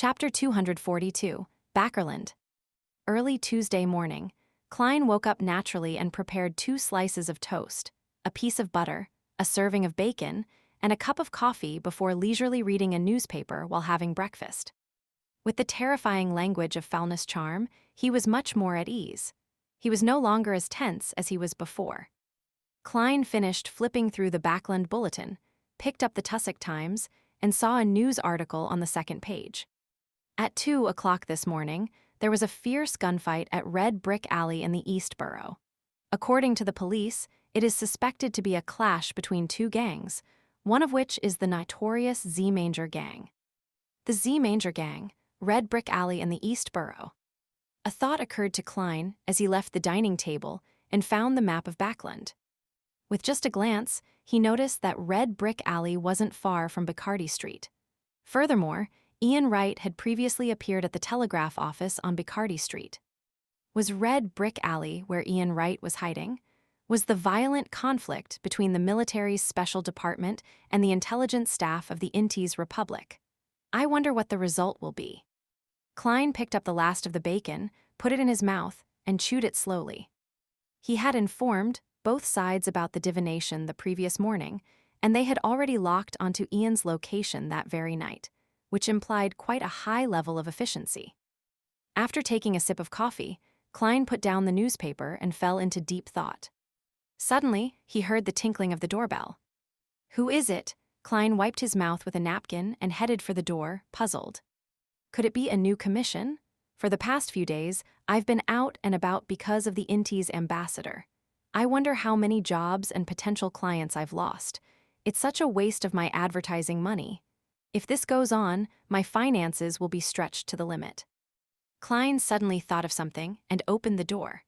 Chapter 242, Bakerland. Early Tuesday morning, Klein woke up naturally and prepared 2 slices of toast, a piece of butter, a serving of bacon, and a cup of coffee before leisurely reading a newspaper while having breakfast. With the terrifying language of foulness charm, he was much more at ease. He was no longer as tense as he was before. Klein finished flipping through the Bakerland Bulletin, picked up the Tussock Times, and saw a news article on the second page. At 2 o'clock this morning, there was a fierce gunfight at Red Brick Alley in the East Borough. According to the police, it is suspected to be a clash between 2 gangs, one of which is the notorious Z-Manger Gang. The Z-Manger Gang, Red Brick Alley in the East Borough. A thought occurred to Klein as he left the dining table and found the map of Bakerland. With just a glance, he noticed that Red Brick Alley wasn't far from Bacardi Street. Furthermore, Ian Wright had previously appeared at the telegraph office on Bacardi Street. Was Red Brick Alley where Ian Wright was hiding? Was the violent conflict between the military's special department and the intelligence staff of the Intis Republic? I wonder what the result will be. Klein picked up the last of the bacon, put it in his mouth, and chewed it slowly. He had informed both sides about the divination the previous morning, and they had already locked onto Ian's location that very night, which implied quite a high level of efficiency. After taking a sip of coffee, Klein put down the newspaper and fell into deep thought. Suddenly, he heard the tinkling of the doorbell. "Who is it?" Klein wiped his mouth with a napkin and headed for the door, puzzled. Could it be a new commission? For the past few days, I've been out and about because of the Intis ambassador. I wonder how many jobs and potential clients I've lost. It's such a waste of my advertising money. If this goes on, my finances will be stretched to the limit. Klein suddenly thought of something and opened the door.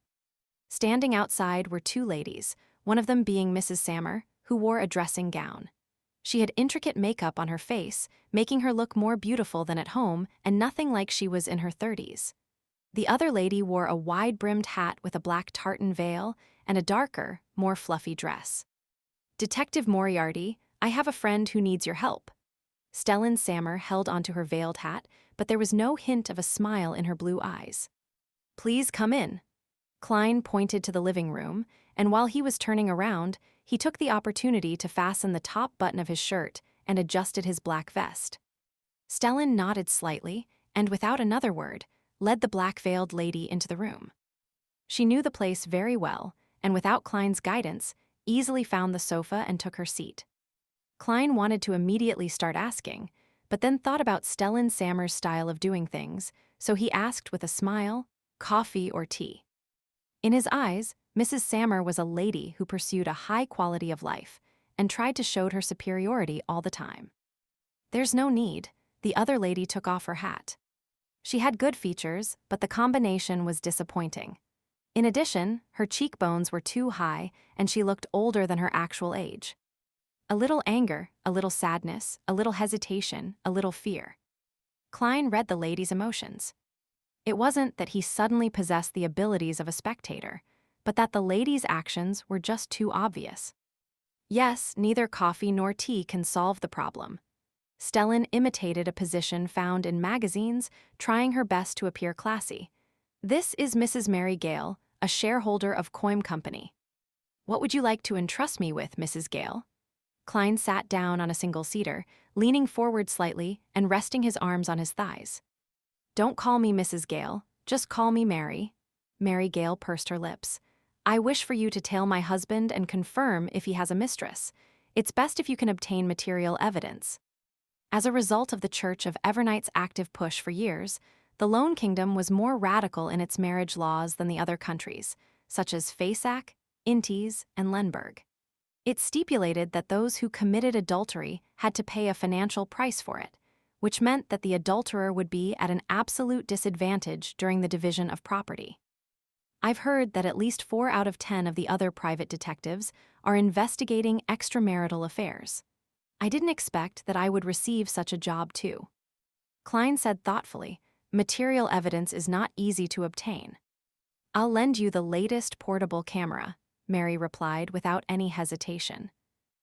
Standing outside were 2 ladies, one of them being Mrs. Sammer, who wore a dressing gown. She had intricate makeup on her face, making her look more beautiful than at home and nothing like she was in her 30s. The other lady wore a wide-brimmed hat with a black tartan veil and a darker, more fluffy dress. "Detective Moriarty, I have a friend who needs your help." Stellan Sammer held onto her veiled hat, but there was no hint of a smile in her blue eyes. "Please come in." Klein pointed to the living room, and while he was turning around, he took the opportunity to fasten the top button of his shirt and adjusted his black vest. Stellan nodded slightly, and without another word, led the black-veiled lady into the room. She knew the place very well, and without Klein's guidance, easily found the sofa and took her seat. Klein wanted to immediately start asking, but then thought about Stellan Sammer's style of doing things, so he asked with a smile, "Coffee or tea?" In his eyes, Mrs. Sammer was a lady who pursued a high quality of life and tried to show her superiority all the time. "There's no need," the other lady took off her hat. She had good features, but the combination was disappointing. In addition, her cheekbones were too high and she looked older than her actual age. A little anger, a little sadness, a little hesitation, a little fear. Klein read the lady's emotions. It wasn't that he suddenly possessed the abilities of a spectator, but that the lady's actions were just too obvious. Yes, neither coffee nor tea can solve the problem. Stellan imitated a position found in magazines, trying her best to appear classy. "This is Mrs. Mary Gale, a shareholder of Coim Company." "What would you like to entrust me with, Mrs. Gale?" Klein sat down on a single-seater, leaning forward slightly and resting his arms on his thighs. "Don't call me Mrs. Gale, just call me Mary." Mary Gale pursed her lips. "I wish for you to tail my husband and confirm if he has a mistress. It's best if you can obtain material evidence." As a result of the Church of Evernight's active push for years, the Lone Kingdom was more radical in its marriage laws than the other countries, such as Fasak, Intis, and Lenberg. It stipulated that those who committed adultery had to pay a financial price for it, which meant that the adulterer would be at an absolute disadvantage during the division of property. I've heard that at least 4 out of 10 of the other private detectives are investigating extramarital affairs. I didn't expect that I would receive such a job too. Klein said thoughtfully, "Material evidence is not easy to obtain." "I'll lend you the latest portable camera," Mary replied without any hesitation.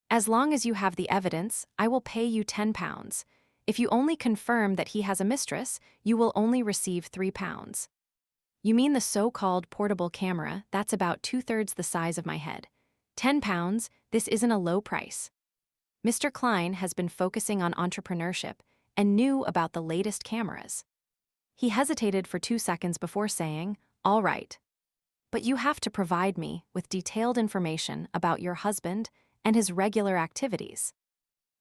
"As long as you have the evidence, I will pay you £10. If you only confirm that he has a mistress, you will only receive £3. You mean the so-called portable camera that's about 2/3 the size of my head. £10, this isn't a low price. Mr. Klein has been focusing on entrepreneurship and knew about the latest cameras. He hesitated for 2 seconds before saying, "All right. But you have to provide me with detailed information about your husband and his regular activities."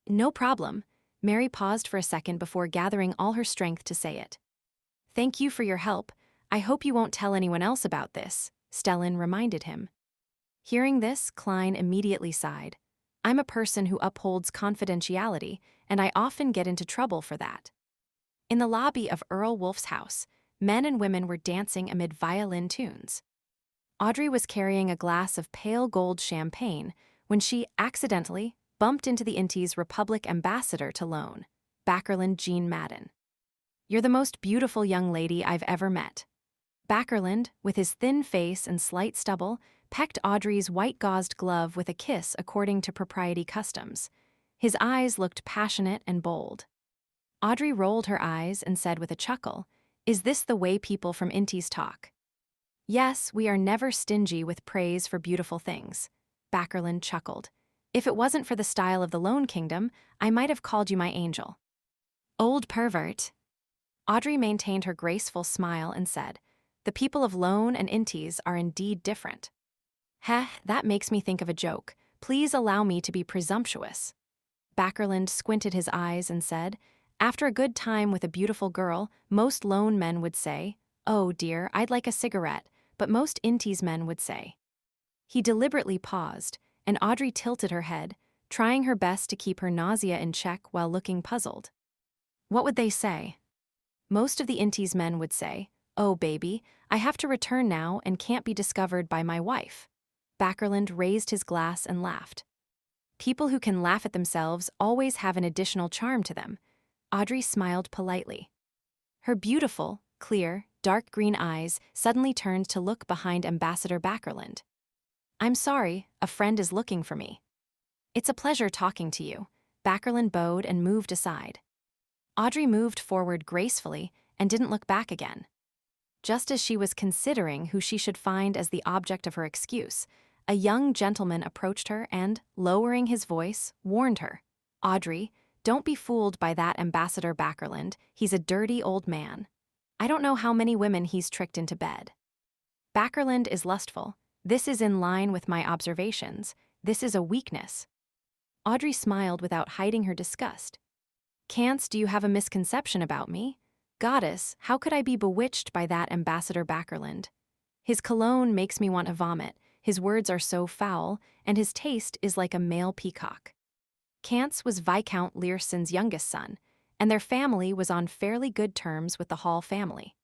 "No problem." Mary paused for a second before gathering all her strength to say it. "Thank you for your help. I hope you won't tell anyone else about this," Stellan reminded him. Hearing this, Klein immediately sighed. "I'm a person who upholds confidentiality, and I often get into trouble for that." In the lobby of Earl Wolf's house, men and women were dancing amid violin tunes. Audrey was carrying a glass of pale gold champagne when she accidentally bumped into the Inti's Republic ambassador to loan, Bakerland Jean Madden. "You're the most beautiful young lady I've ever met." Bakerland, with his thin face and slight stubble, pecked Audrey's white-gauzed glove with a kiss according to propriety customs. His eyes looked passionate and bold. Audrey rolled her eyes and said with a chuckle, "Is this the way people from Intis talk?" "Yes, we are never stingy with praise for beautiful things." Bakerland chuckled. "If it wasn't for the style of the Lone Kingdom, I might have called you my angel." "Old pervert." Audrey maintained her graceful smile and said, "The people of Lone and Intis are indeed different." "Heh, that makes me think of a joke. Please allow me to be presumptuous." Bakerland squinted his eyes and said, "After a good time with a beautiful girl, most Lone men would say, 'Oh dear, I'd like a cigarette,' but most Intis men would say." He deliberately paused, and Audrey tilted her head, trying her best to keep her nausea in check while looking puzzled. "What would they say?" "Most of the Intis men would say, 'Oh baby, I have to return now and can't be discovered by my wife.'" Bakerland raised his glass and laughed. "People who can laugh at themselves always have an additional charm to them." Audrey smiled politely. Her beautiful, clear, dark green eyes suddenly turned to look behind Ambassador Bakerland. "I'm sorry, a friend is looking for me." "It's a pleasure talking to you." Bakerland bowed and moved aside. Audrey moved forward gracefully and didn't look back again. Just as she was considering who she should find as the object of her excuse, a young gentleman approached her and, lowering his voice, warned her, "Audrey, don't be fooled by that Ambassador Bakerland. He's a dirty old man. I don't know how many women he's tricked into bed." "Bakerland is lustful. This is in line with my observations. This is a weakness." Audrey smiled without hiding her disgust. "Cance, do you have a misconception about me? Goddess, how could I be bewitched by that Ambassador Bakerland? His cologne makes me want to vomit, his words are so foul, and his taste is like a male peacock." Cance was Viscount Learson's youngest son, and their family was on fairly good terms with the Hall family.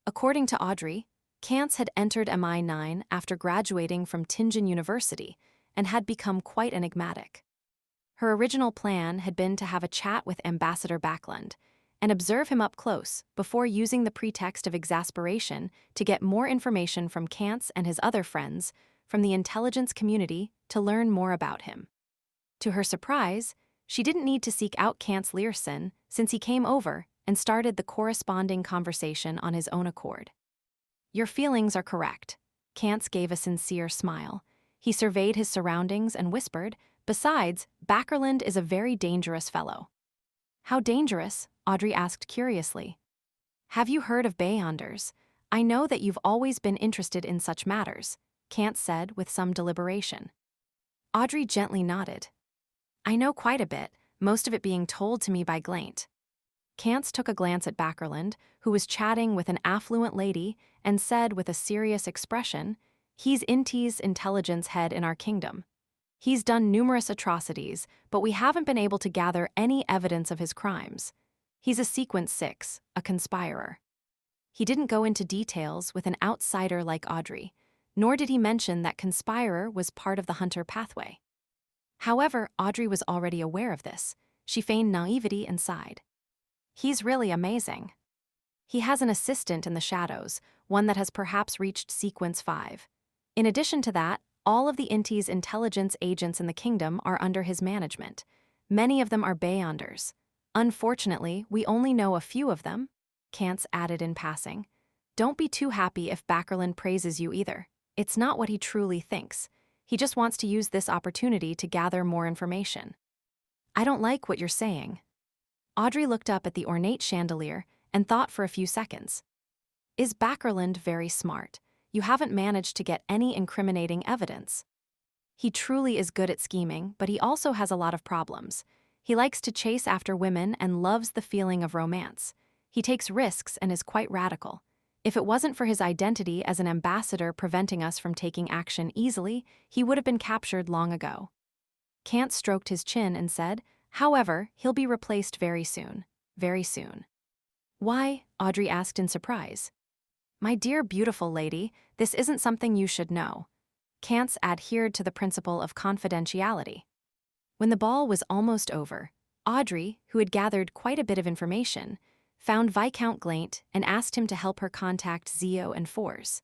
According to Audrey, Cance had entered MI9 after graduating from Tingen University and had become quite enigmatic. Her original plan had been to have a chat with Ambassador Bakerland and observe him up close before using the pretext of exasperation to get more information from Cance and his other friends from the intelligence community to learn more about him. To her surprise, she didn't need to seek out Cance Learson since he came over and started the corresponding conversation on his own accord. "Your feelings are correct." Cance gave a sincere smile. He surveyed his surroundings and whispered, "Besides, Bakerland is a very dangerous fellow." "How dangerous?" Audrey asked curiously. "Have you heard of Beyonders? I know that you've always been interested in such matters," Cance said with some deliberation. Audrey gently nodded. "I know quite a bit, most of it being told to me by Glaint." Cance took a glance at Bakerland, who was chatting with an affluent lady, and said with a serious expression, "He's Inti's intelligence head in our kingdom. He's done numerous atrocities, but we haven't been able to gather any evidence of his crimes. He's a Sequence 6, a conspirer." He didn't go into details with an outsider like Audrey, nor did he mention that conspirer was part of the Hunter pathway. However, Audrey was already aware of this. She feigned naivety and sighed. "He's really amazing. He has an assistant in the shadows, one that has perhaps reached Sequence 5. In addition to that, all of the Inti's intelligence agents in the kingdom are under his management. Many of them are Beyonders. Unfortunately, we only know a few of them, Kantz added in passing. Don't be too happy if Bakerland praises you either. It's not what he truly thinks. He just wants to use this opportunity to gather more information. I don't like what you're saying. Audrey looked up at the ornate chandelier and thought for a few seconds. Is Bakerland very smart? You haven't managed to get any incriminating evidence. He truly is good at scheming, but he also has a lot of problems. He likes to chase after women and loves the feeling of romance. He takes risks and is quite radical. If it wasn't for his identity as an ambassador preventing us from taking action easily, he would have been captured long ago. Kant stroked his chin and said, however, he'll be replaced very soon. Very soon. Why? Audrey asked in surprise. My dear beautiful lady, this isn't something you should know. Kantz adhered to the principle of confidentiality. When the ball was almost over, Audrey, who had gathered quite a bit of information, found Viscount Glaint and asked him to help her contact Zio and Fors.